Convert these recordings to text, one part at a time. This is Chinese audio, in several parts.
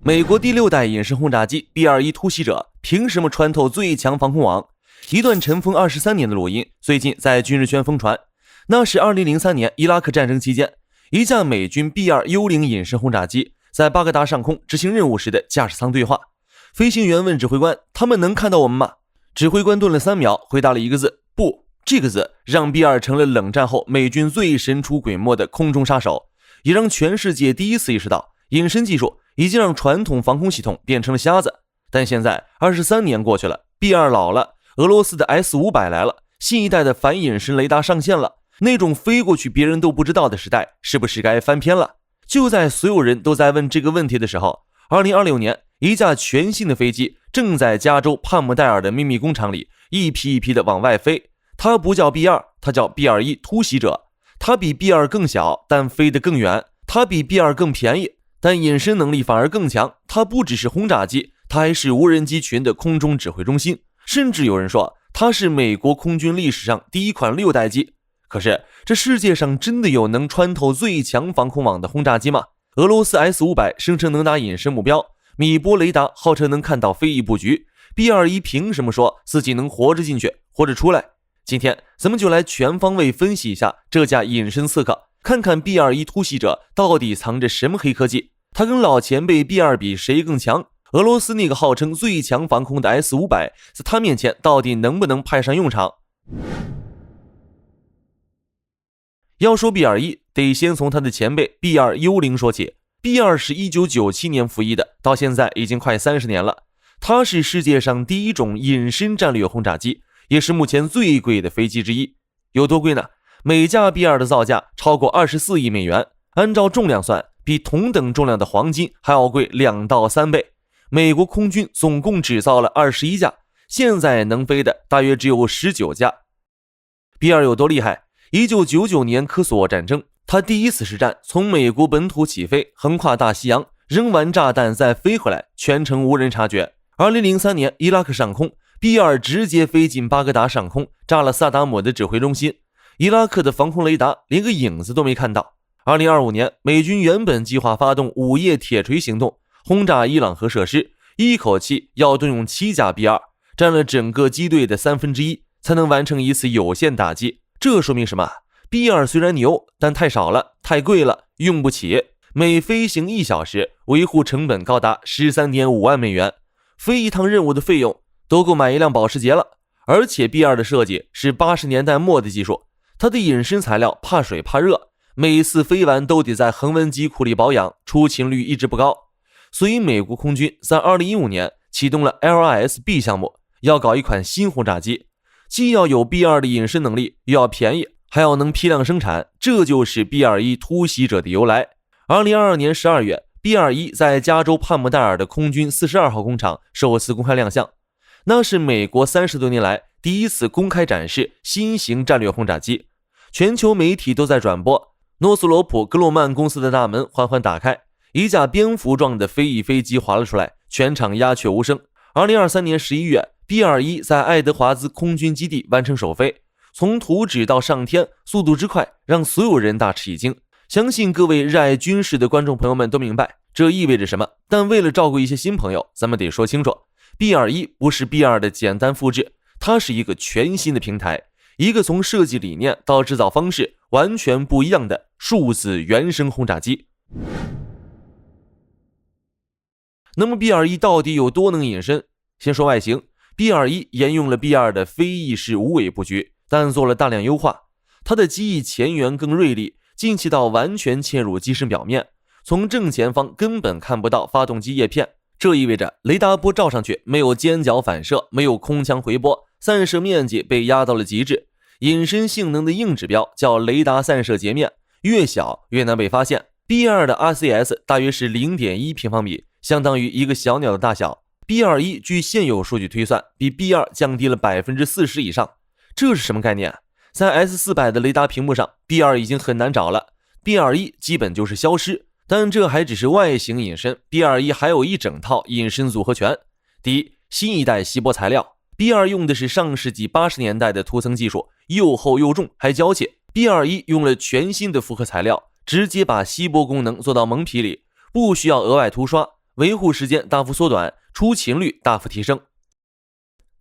美国第6代隐身轰炸机 B-21 突袭者凭什么穿透最强防空网？一段尘封23年的录音，最近在军事圈疯传。那是2003年伊拉克战争期间，一架美军 B-2 幽灵隐身轰炸机在巴格达上空执行任务时的驾驶舱对话。飞行员问指挥官：“他们能看到我们吗？”指挥官顿了3秒，回答了一个字：“不。”这个字让 B-2 成了冷战后美军最神出鬼没的空中杀手，也让全世界第一次意识到隐身技术已经让传统防空系统变成了瞎子。但现在23年过去了， B-2 老了，俄罗斯的 S-500 来了，新一代的反隐身雷达上线了，那种飞过去别人都不知道的时代是不是该翻篇了？就在所有人都在问这个问题的时候，2026年一架全新的飞机正在加州帕姆代尔的秘密工厂里一批一批的往外飞。它不叫 B-2， 它叫 B-21 突袭者。它比 B-2 更小，但飞得更远。它比 B-2 更便宜，但隐身能力反而更强。它不只是轰炸机，它还是无人机群的空中指挥中心，甚至有人说它是美国空军历史上第一款6代机。可是这世界上真的有能穿透最强防空网的轰炸机吗？俄罗斯 S-500 声称能打隐身目标，米波雷达号称能看到非裔布局， B-21 凭什么说自己能活着进去活着出来？今天咱们就来全方位分析一下这架隐身刺客，看看 B-21 突袭者到底藏着什么黑科技，他跟老前辈 B-2 比谁更强？俄罗斯那个号称最强防空的 S-500 在他面前到底能不能派上用场？要说 B-21 得先从他的前辈 B-2 幽灵说起。 B-2 是1997年服役的，到现在已经快30年了。它是世界上第一种隐身战略轰炸机，也是目前最贵的飞机之一。有多贵呢？每架 B-2 的造价超过24亿美元，按照重量算，比同等重量的黄金还要贵2到3倍。美国空军总共只造了21架，现在能飞的大约只有19架。 B-2 有多厉害？1999年科索沃战争，他第一次实战从美国本土起飞，横跨大西洋，扔完炸弹再飞回来，全程无人察觉。2003年伊拉克上空， B-2 直接飞进巴格达上空，炸了萨达姆的指挥中心，伊拉克的防空雷达连个影子都没看到。2025年，美军原本计划发动午夜铁锤行动，轰炸伊朗核设施，一口气要动用7架 B-2， 占了整个机队的1/3，才能完成一次有限打击。这说明什么？ B-2 虽然牛，但太少了，太贵了，用不起。每飞行1小时，维护成本高达13.5万美元，飞一趟任务的费用都够买一辆保时捷了。而且 B-2 的设计是80年代末的技术，它的隐身材料怕水怕热，每次飞完都得在恒温机库里保养，出勤率一直不高。所以美国空军在2015年启动了 LRS-B 项目，要搞一款新轰炸机，既要有 B-2 的隐身能力，又要便宜，还要能批量生产，这就是 B-21 突袭者的由来。2022年12月， B-21 在加州帕姆代尔的空军42号工厂首次公开亮相，那是美国30多年来第一次公开展示新型战略轰炸机，全球媒体都在转播。诺斯罗普格洛曼公司的大门缓缓打开，一架蝙蝠状的飞翼飞机滑了出来，全场鸦雀无声。2023年11月， B-21 在爱德华兹空军基地完成首飞，从图纸到上天，速度之快让所有人大吃一惊。相信各位热爱军事的观众朋友们都明白这意味着什么，但为了照顾一些新朋友，咱们得说清楚， B-21 不是 B-2 的简单复制，它是一个全新的平台，一个从设计理念到制造方式完全不一样的数字原生轰炸机。那么 B-21 到底有多能隐身？先说外形， B-21 沿用了 B-2 的飞翼式无尾布局，但做了大量优化。它的机翼前缘更锐利，进气道完全嵌入机身表面，从正前方根本看不到发动机叶片，这意味着雷达波照上去没有尖角反射，没有空腔回波，散射面积被压到了极致。隐身性能的硬指标叫雷达散射截面，越小越难被发现。 B-2 的 RCS 大约是 0.1 平方米，相当于一个小鸟的大小。 B-21 据现有数据推算，比 B-2 降低了 40% 以上。这是什么概念？在 S-400 的雷达屏幕上， B-2 已经很难找了， B-21 基本就是消失。但这还只是外形隐身， B-21 还有一整套隐身组合拳。第一，新一代锡箔材料， B-2 用的是上世纪80年代的涂层技术，又厚又重还娇气。 B-21 用了全新的复合材料，直接把锡箔功能做到蒙皮里，不需要额外涂刷，维护时间大幅缩短，出勤率大幅提升。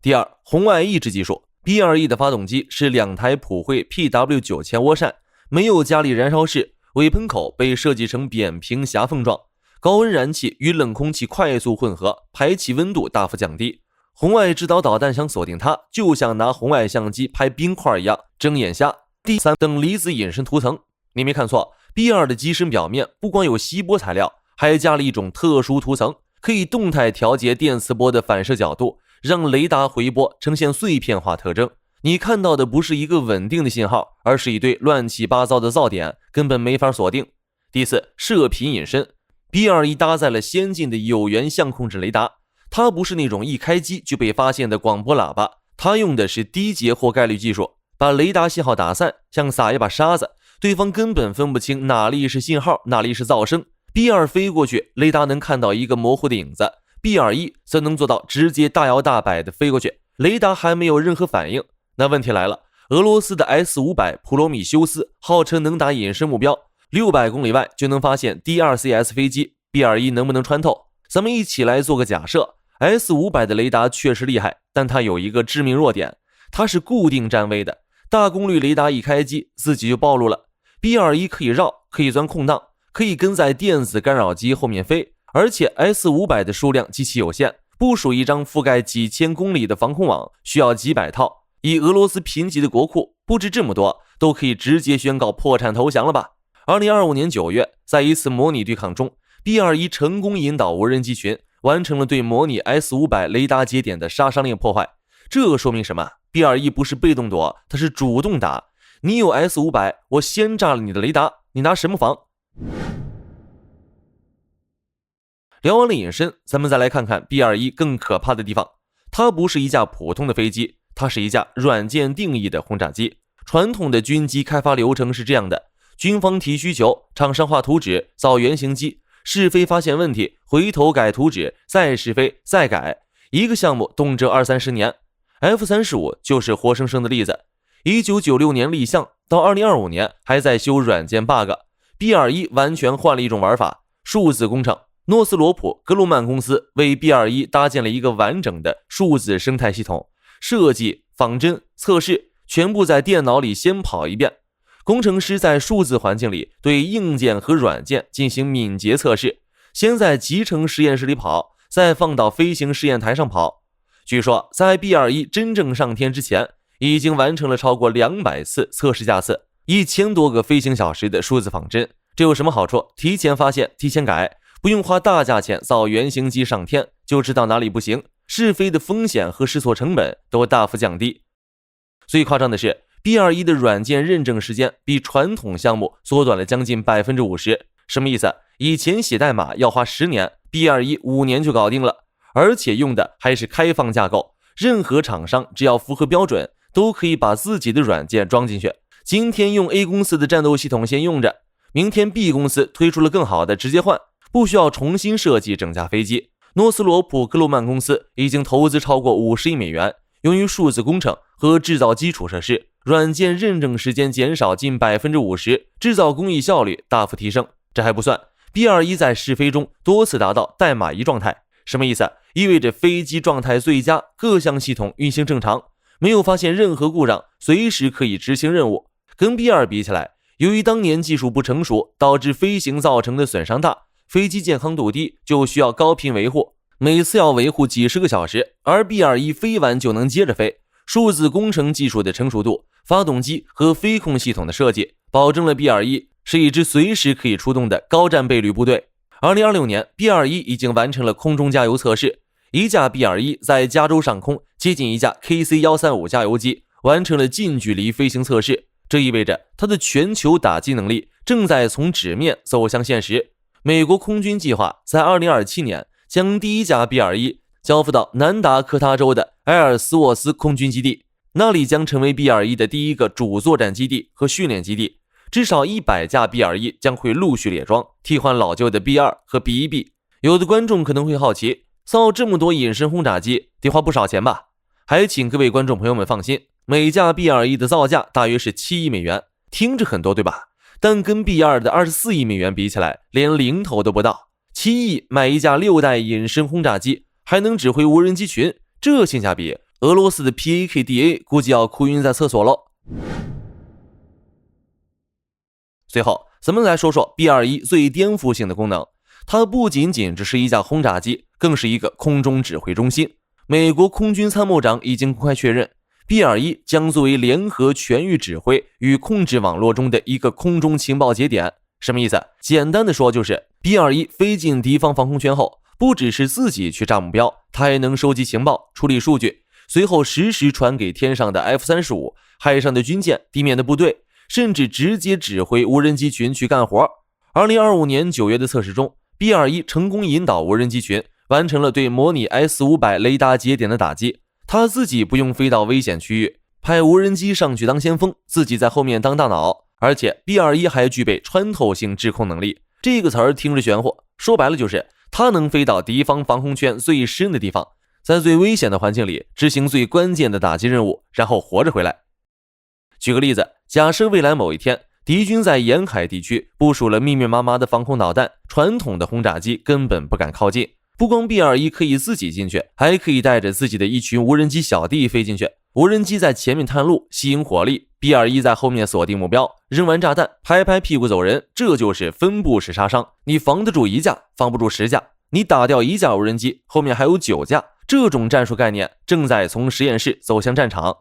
第二，红外抑制技术。 B2E 的发动机是2台普惠 PW9000涡扇，没有加力燃烧室，尾喷口被设计成扁平狭缝状，高温燃气与冷空气快速混合，排气温度大幅降低。红外制导导弹想锁定它，就像拿红外相机拍冰块一样，睁眼瞎。第三，等离子隐身涂层。你没看错 ，B2 的机身表面不光有锡箔材料，还加了一种特殊涂层，可以动态调节电磁波的反射角度，让雷达回波呈现碎片化特征。你看到的不是一个稳定的信号，而是一堆乱七八糟的噪点，根本没法锁定。第四，射频隐身。B2E 搭载了先进的有源相控制雷达，它不是那种一开机就被发现的广播喇叭，它用的是低截或概率技术，把雷达信号打散，像撒一把沙子，对方根本分不清哪里是信号，哪里是噪声。B2 飞过去，雷达能看到一个模糊的影子， B2E 则能做到直接大摇大摆的飞过去，雷达还没有任何反应。那问题来了，俄罗斯的 S500 普罗米修斯号称能打隐身目标，600公里外就能发现 DRCS 飞机， B2E 能不能穿透？咱们一起来做个假设， S500 的雷达确实厉害，但它有一个致命弱点，它是固定站位的，大功率雷达一开机自己就暴露了。 B2E 可以绕，可以钻空档，可以跟在电子干扰机后面飞，而且 S500 的数量极其有限，部署一张覆盖几千公里的防空网需要几百套，以俄罗斯贫瘠的国库，布置这么多都可以直接宣告破产投降了吧。2025年9月，在一次模拟对抗中， B2E 成功引导无人机群完成了对模拟 S500 雷达节点的杀伤力破坏。这说明什么？ B2E 不是被动躲，它是主动打。你有 S500， 我先炸了你的雷达，你拿什么防？聊完了隐身，咱们再来看看 B2E 更可怕的地方。它不是一架普通的飞机，它是一架软件定义的轰炸机。传统的军机开发流程是这样的：军方提需求，厂商画图纸，造原型机，试飞发现问题，回头改图纸，再试飞，再改，一个项目动辄20-30年。F-35就是活生生的例子。1996年立项，到2025年还在修软件 bug。 B2E 完全换了一种玩法，数字工程。诺斯罗普格鲁曼公司为 B2E 搭建了一个完整的数字生态系统，设计、仿真、测试全部在电脑里先跑一遍。工程师在数字环境里对硬件和软件进行敏捷测试，先在集成实验室里跑，再放到飞行试验台上跑。据说在 B2E 真正上天之前，已经完成了超过200次测试架次，1000多个飞行小时的数字仿真。这有什么好处？提前发现，提前改，不用花大价钱造原型机上天，就知道哪里不行，试飞的风险和试错成本都大幅降低。最夸张的是， B2E 的软件认证时间比传统项目缩短了将近 50%。 什么意思？以前写代码要花10年， B2E 5年就搞定了，而且用的还是开放架构，任何厂商只要符合标准，都可以把自己的软件装进去。今天用 A 公司的战斗系统先用着，明天 B 公司推出了更好的直接换，不需要重新设计整架飞机。诺斯罗普格鲁曼公司已经投资超过50亿美元，用于数字工程和制造基础设施，软件认证时间减少近 50%， 制造工艺效率大幅提升。这还不算， B2E 在试飞中多次达到代码1状态。什么意思？意味着飞机状态最佳，各项系统运行正常，没有发现任何故障，随时可以执行任务。跟 B2 比起来，由于当年技术不成熟，导致飞行造成的损伤大，飞机健康度低，就需要高频维护，每次要维护几十个小时，而 B2E 飞完就能接着飞。数字工程技术的成熟度、发动机和飞控系统的设计，保证了 B2E 是一支随时可以出动的高战备旅部队。2026年 B2E 已经完成了空中加油测试，一架 B2E 在加州上空接近一架 KC-135 加油机，完成了近距离飞行测试。这意味着它的全球打击能力正在从纸面走向现实。美国空军计划在2027年将第一架 B2E 交付到南达科他州的埃尔斯沃斯空军基地，那里将成为 B2E 的第一个主作战基地和训练基地。至少100架 B2E 将会陆续列装，替换老旧的 B2 和 B1B。 有的观众可能会好奇，造这么多隐身轰炸机得花不少钱吧？还请各位观众朋友们放心，每架 B2E 的造价大约是7亿美元，听着很多对吧？但跟 B2 的24亿美元比起来，连零头都不到。7亿买一架6代隐身轰炸机，还能指挥无人机群，这性价比，俄罗斯的 PAKDA 估计要哭晕在厕所喽。最后，咱们来说说 B-21 最颠覆性的功能。它不仅仅只是一架轰炸机，更是一个空中指挥中心。美国空军参谋长已经公开确认， B-21 将作为联合全域指挥与控制网络中的一个空中情报节点。什么意思？简单的说就是 B-21 飞进敌方防空圈后，不只是自己去炸目标，它还能收集情报、处理数据，随后实时传给天上的 F-35、海上的军舰、地面的部队，甚至直接指挥无人机群去干活。2025年9月的测试中， B-21 成功引导无人机群完成了对模拟 S-500 雷达节点的打击，他自己不用飞到危险区域，派无人机上去当先锋，自己在后面当大脑。而且 B-21 还具备穿透性制空能力，这个词儿听着玄乎，说白了就是它能飞到敌方防空圈最深的地方，在最危险的环境里执行最关键的打击任务，然后活着回来。举个例子，假设未来某一天，敌军在沿海地区部署了密密麻麻的防空导弹，传统的轰炸机根本不敢靠近。不光 B-21 可以自己进去，还可以带着自己的一群无人机小弟飞进去。无人机在前面探路，吸引火力， B-21 在后面锁定目标，扔完炸弹，拍拍屁股走人。这就是分布式杀伤，你防得住一架，防不住10架。你打掉一架无人机，后面还有9架。这种战术概念正在从实验室走向战场。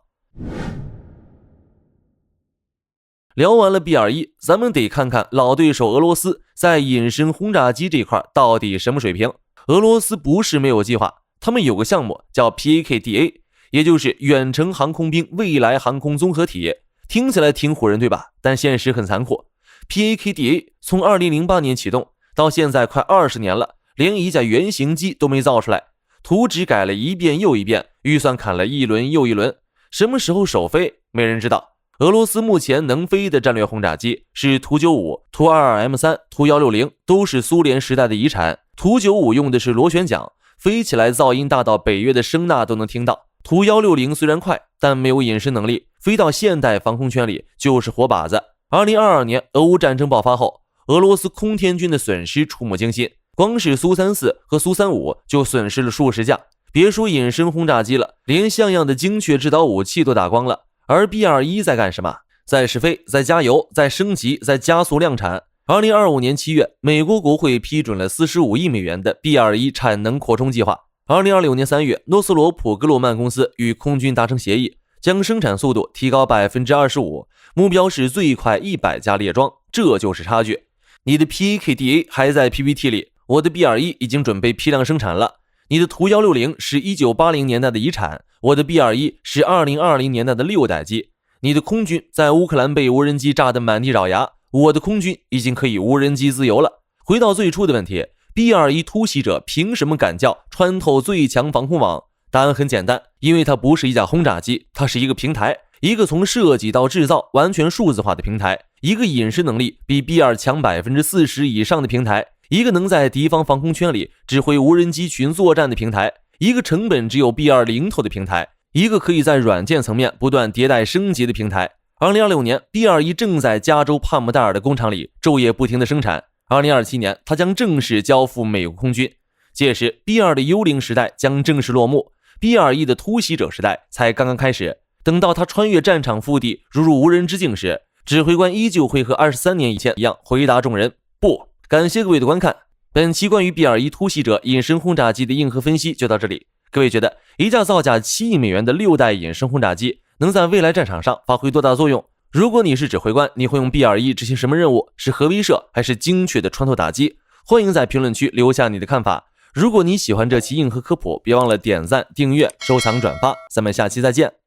聊完了 B-21， 咱们得看看老对手俄罗斯在隐身轰炸机这块到底什么水平。俄罗斯不是没有计划，他们有个项目叫 PAKDA， 也就是远程航空兵未来航空综合体。听起来挺唬人对吧？但现实很残酷。 PAKDA 从2008年启动到现在快20年了，连一架原型机都没造出来，图纸改了一遍又一遍，预算砍了一轮又一轮，什么时候首飞没人知道。俄罗斯目前能飞的战略轰炸机是图95、图 22M3、图160，都是苏联时代的遗产。图95用的是螺旋桨，飞起来噪音大到北约的声呐都能听到。图160虽然快，但没有隐身能力，飞到现代防空圈里就是活靶子。2022年俄乌战争爆发后，俄罗斯空天军的损失触目惊心，光是苏34和苏35就损失了数十架，别说隐身轰炸机了，连像样的精确制导武器都打光了。而 B-21 在干什么？在试飞，在加油，在升级，在加速量产。2025年7月，美国国会批准了45亿美元的 B-21 产能扩充计划。2026年3月，诺斯罗普格鲁曼公司与空军达成协议，将生产速度提高 25%， 目标是最快100架列装，这就是差距。你的 PAKDA 还在 PPT 里，我的 B-21 已经准备批量生产了。你的图160是1980年代的遗产，我的 B-21 是2020年代的6代机。你的空军在乌克兰被无人机炸得满地找牙，我的空军已经可以无人机自由了。回到最初的问题， B-21 突袭者凭什么敢叫穿透最强防空网？答案很简单，因为它不是一架轰炸机，它是一个平台，一个从设计到制造完全数字化的平台，一个隐身能力比 B-2 强 40% 以上的平台，一个能在敌方防空圈里指挥无人机群作战的平台，一个成本只有 B-2 零头的平台，一个可以在软件层面不断迭代升级的平台。2026年 B-21 正在加州帕姆代尔的工厂里昼夜不停的生产，2027年它将正式交付美国空军，届时 B-2 的幽灵时代将正式落幕， B-21 的突袭者时代才刚刚开始。等到他穿越战场腹地如入无人之境时，指挥官依旧会和23年以前一样回答众人不。感谢各位的观看，本期关于 B-21 突袭者隐身轰炸机的硬核分析就到这里。各位觉得一架造价7亿美元的6代隐身轰炸机能在未来战场上发挥多大作用？如果你是指挥官，你会用 B-21 执行什么任务？是核威慑还是精确的穿透打击？欢迎在评论区留下你的看法。如果你喜欢这期硬核科普，别忘了点赞、订阅、收藏、转发。咱们下期再见。